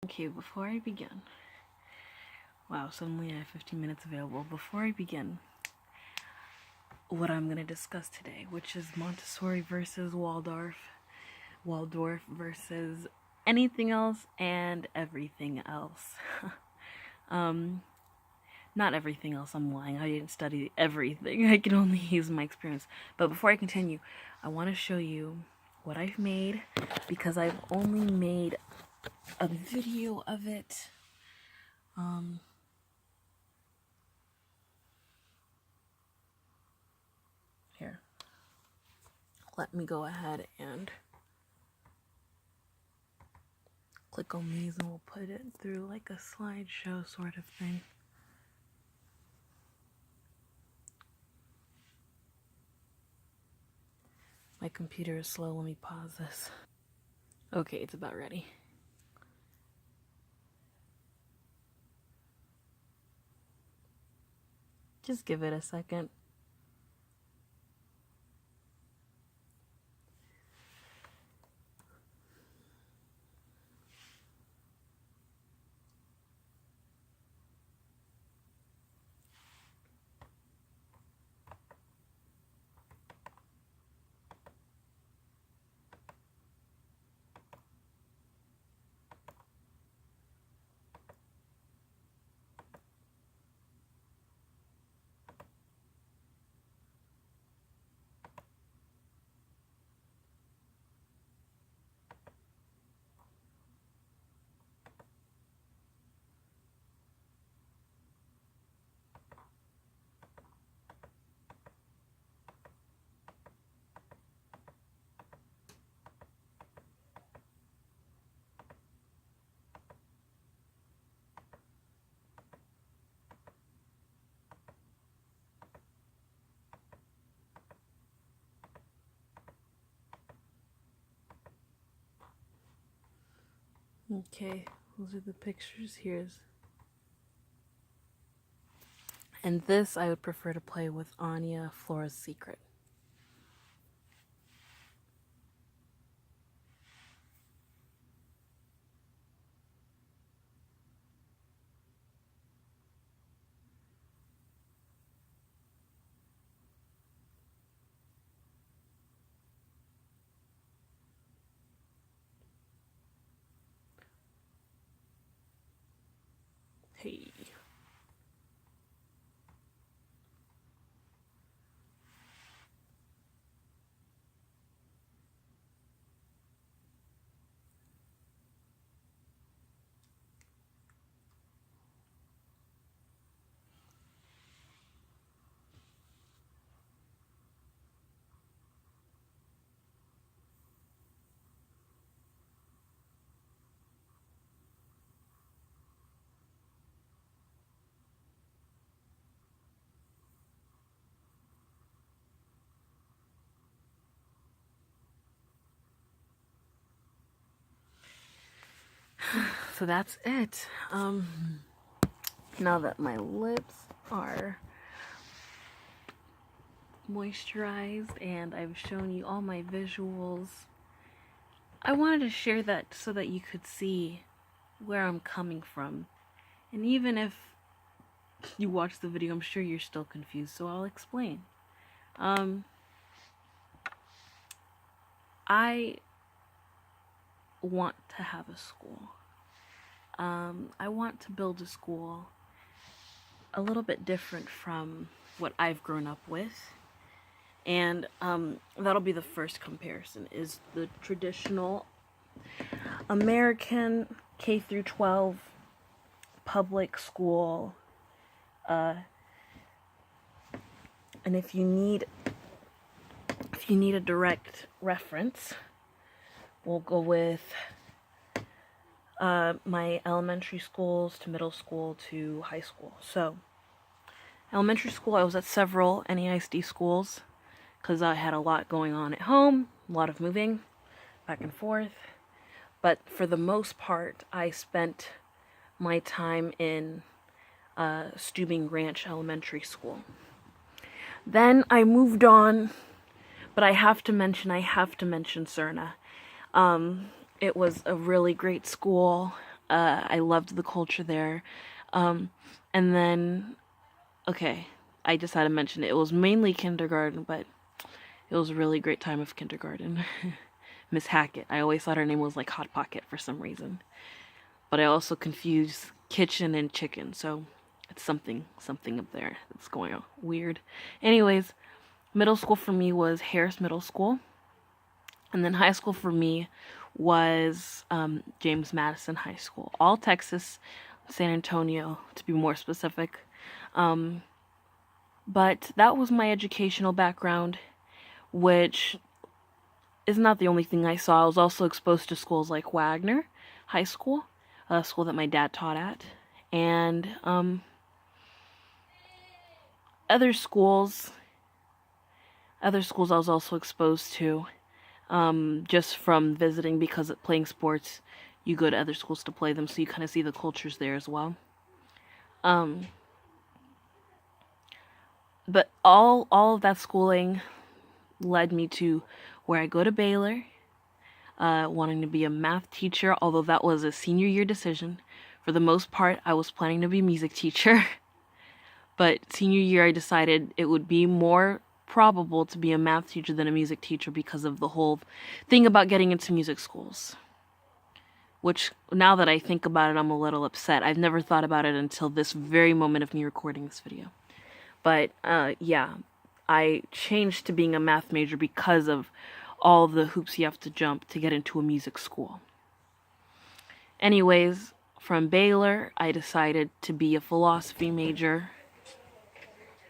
Okay, before I begin, wow, suddenly I have 15 minutes available. Before I begin, what I'm going to discuss today, which is Montessori versus Waldorf versus anything else and everything else. Not everything else, I'm lying. I didn't study everything. I can only use my experience. But before I continue, I want to show you what I've made because I've only made a video of it. Here. Let me go ahead and click on these and we'll put it through like a slideshow sort of thing. My computer is slow, let me pause this. Okay, it's about ready. Just give it a second. Okay, those are the pictures. And this I would prefer to play with Anya, Flora's Secret. Hey. So that's it. Now that my lips are moisturized and I've shown you all my visuals, I wanted to share that so that you could see where I'm coming from. And even if you watch the video, I'm sure you're still confused, so I'll explain. I want to have a school. I want to build a school a little bit different from what I've grown up with. And that'll be the first comparison, is the traditional American K through 12 public school. And if you need a direct reference, we'll go with my elementary schools to middle school to high school. So, elementary school, I was at several NAISD schools because I had a lot going on at home, a lot of moving back and forth. But for the most part, I spent my time in Steuben Ranch Elementary School. Then I moved on, but I have to mention Cerna. It was a really great school. I loved the culture there. And then, okay, I just had to mention it. It was mainly kindergarten, but it was a really great time of kindergarten. Miss Hackett. I always thought her name was like Hot Pocket for some reason. But I also confused kitchen and chicken, so it's something up there that's going on weird. Anyways, middle school for me was Harris Middle School. And then high school for me was James Madison High School. All Texas, San Antonio, to be more specific. But that was my educational background, which is not the only thing I saw. I was also exposed to schools like Wagner High School, a school that my dad taught at, and other schools I was also exposed to, just from visiting, because playing sports, you go to other schools to play them, so you kind of see the cultures there as well. But all of that schooling led me to where I go to Baylor, wanting to be a math teacher, although that was a senior year decision. For the most part, I was planning to be a music teacher. But senior year, I decided it would be more probable to be a math teacher than a music teacher because of the whole thing about getting into music schools. Which, now that I think about it, I'm a little upset. I've never thought about it until this very moment of me recording this video. But, yeah, I changed to being a math major because of all the hoops you have to jump to get into a music school. Anyways, from Baylor, I decided to be a philosophy major.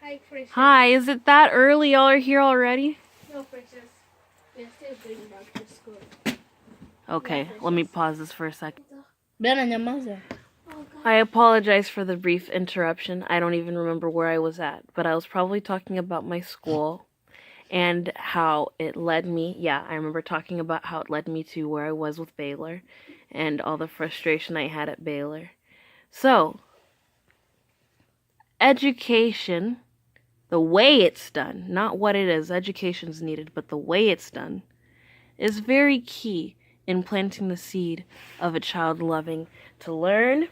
Hi, Princess. Hi, is it that early? Y'all are here already? No, Princess. We're still doing back to school. Okay, let me pause this for a second. Oh, I apologize for the brief interruption. I don't even remember where I was at, but I was probably talking about my school and how it led me. Yeah, I remember talking about how it led me to where I was with Baylor and all the frustration I had at Baylor. So, education, the way it's done, not what it is, education's needed, but the way it's done, is very key in planting the seed of a child loving to learn,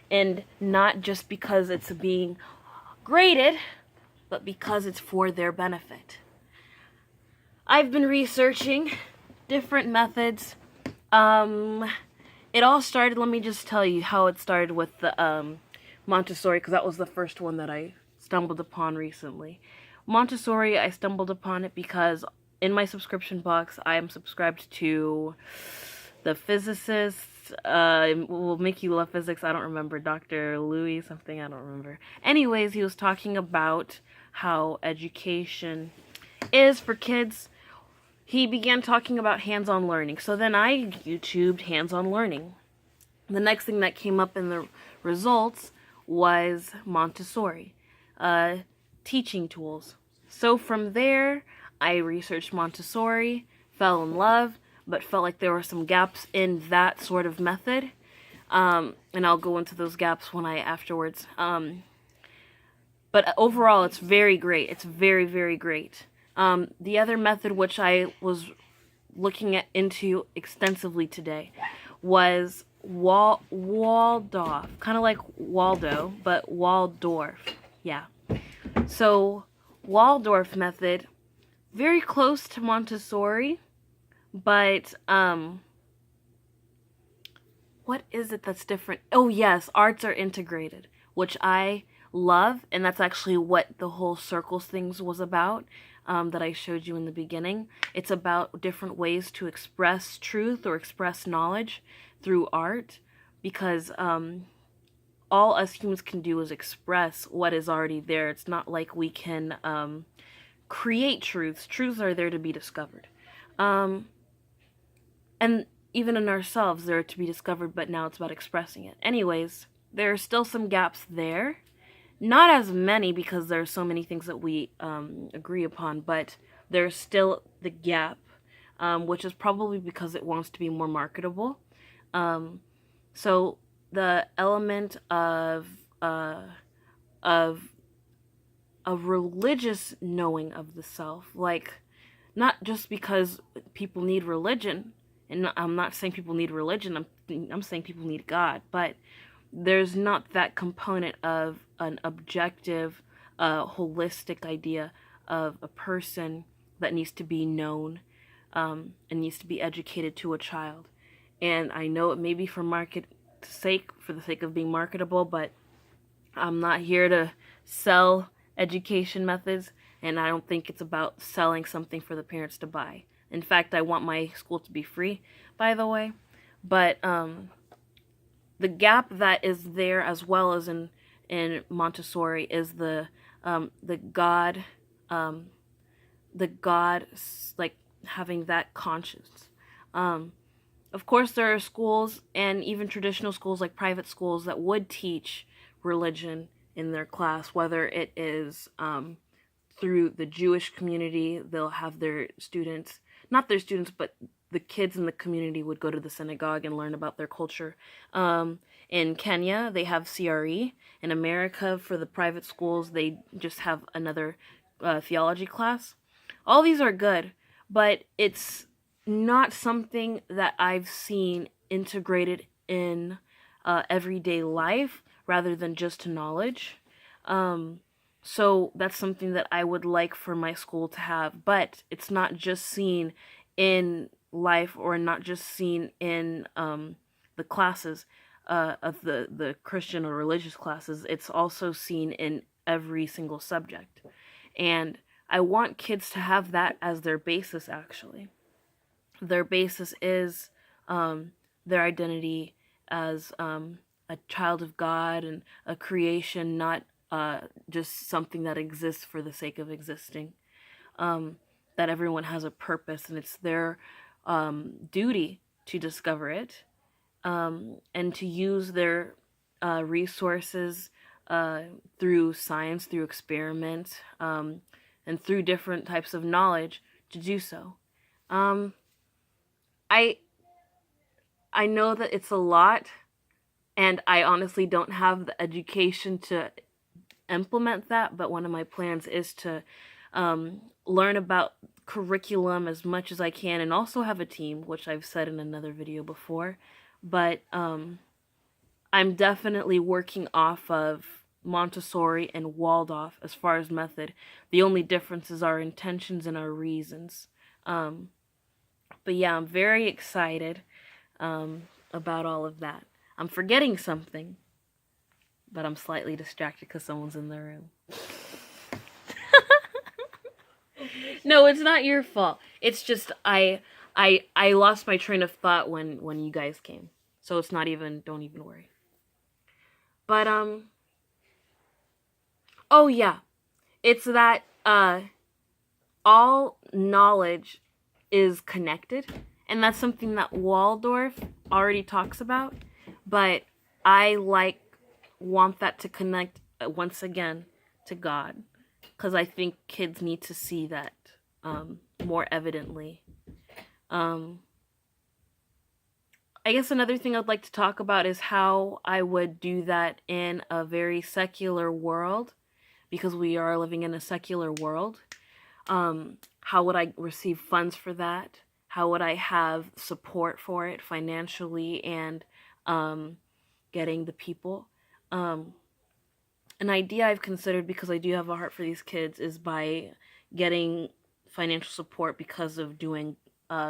and not just because it's being graded, but because it's for their benefit. I've been researching different methods. It all started, let me just tell you how it started with the Montessori, because that was the first one that I stumbled upon recently. Montessori, I stumbled upon it because in my subscription box, I am subscribed to the physicist, will make you love physics, I don't remember, Dr. Louis something, I don't remember. Anyways, he was talking about how education is for kids. He began talking about hands-on learning. So then I YouTubed hands-on learning. The next thing that came up in the results was Montessori, teaching tools. So from there, I researched Montessori, fell in love, but felt like there were some gaps in that sort of method. And I'll go into those gaps when afterwards. But overall, it's very great. It's very, very great. The other method, which I was looking into extensively today, was Waldorf. Kind of like Waldo, but Waldorf. Yeah. So, Waldorf method, very close to Montessori, but, what is it that's different? Oh, yes, arts are integrated, which I love, and that's actually what the whole circles things was about. That I showed you in the beginning. It's about different ways to express truth or express knowledge through art, because all us humans can do is express what is already there. It's not like we can create truths. Truths are there to be discovered. And even in ourselves, they're to be discovered, but now it's about expressing it. Anyways, there are still some gaps there. Not as many, because there are so many things that we agree upon, but there's still the gap, which is probably because it wants to be more marketable. So the element of a religious knowing of the self, like, not just because people need religion, And I'm not saying people need religion. I'm saying people need God, but there's not that component of an objective, holistic idea of a person that needs to be known, and needs to be educated to a child. And I know it may be for for the sake of being marketable, but I'm not here to sell education methods, and I don't think it's about selling something for the parents to buy. In fact, I want my school to be free, by the way. But the gap that is there, as well as in Montessori, is the God, um, the God, like, having that conscience. Um, of course, there are schools, and even traditional schools like private schools, that would teach religion in their class, whether it is through the Jewish community. They'll have their students, not their students, but the kids in the community would go to the synagogue and learn about their culture. In Kenya, they have CRE. In America, for the private schools, they just have another theology class. All these are good, but it's not something that I've seen integrated in everyday life rather than just knowledge. So that's something that I would like for my school to have, but it's not just seen in life, or not just seen in the classes of the Christian or religious classes. It's also seen in every single subject. And I want kids to have that as their basis, actually. Their basis is their identity as a child of God and a creation, not just something that exists for the sake of existing. That everyone has a purpose, and it's their duty to discover it, and to use their resources through science, through experiment, and through different types of knowledge to do so. I I know that it's a lot, and I honestly don't have the education to implement that, but one of my plans is to learn about curriculum as much as I can, and also have a team, which I've said in another video before. But I'm definitely working off of Montessori and Waldorf as far as method. The only difference is our intentions and our reasons. But yeah, I'm very excited about all of that. I'm forgetting something, but I'm slightly distracted because someone's in the room. No, it's not your fault. It's just I lost my train of thought when you guys came. So it's not even, don't even worry. But oh yeah. It's that all knowledge is connected, and that's something that Waldorf already talks about, but I want that to connect once again to God, because I think kids need to see that more evidently. I guess another thing I'd like to talk about is how I would do that in a very secular world, because we are living in a secular world. How would I receive funds for that? How would I have support for it financially and getting the people? An idea I've considered, because I do have a heart for these kids, is by getting financial support because of doing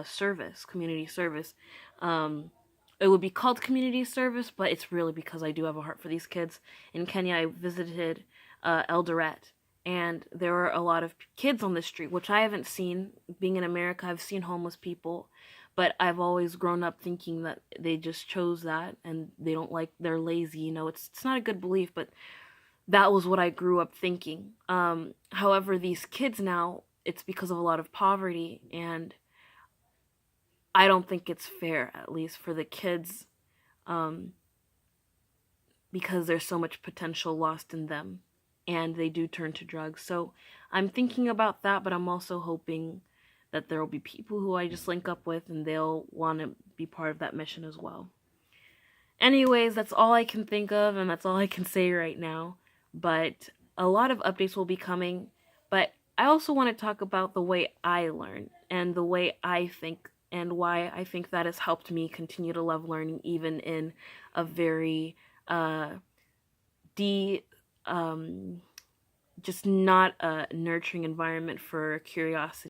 service, community service. It would be called community service, but it's really because I do have a heart for these kids. In Kenya, I visited Eldoret, and there were a lot of kids on the street, which I haven't seen. Being in America, I've seen homeless people, but I've always grown up thinking that they just chose that, and they're lazy, you know. It's not a good belief, but that was what I grew up thinking. However, these kids now, it's because of a lot of poverty, and I don't think it's fair, at least for the kids, because there's so much potential lost in them, and they do turn to drugs. So I'm thinking about that, but I'm also hoping that there will be people who I just link up with, and they'll want to be part of that mission as well. Anyways, that's all I can think of, and that's all I can say right now. But a lot of updates will be coming. But I also want to talk about the way I learn and the way I think and why I think that has helped me continue to love learning even in a very just not a nurturing environment for curiosity.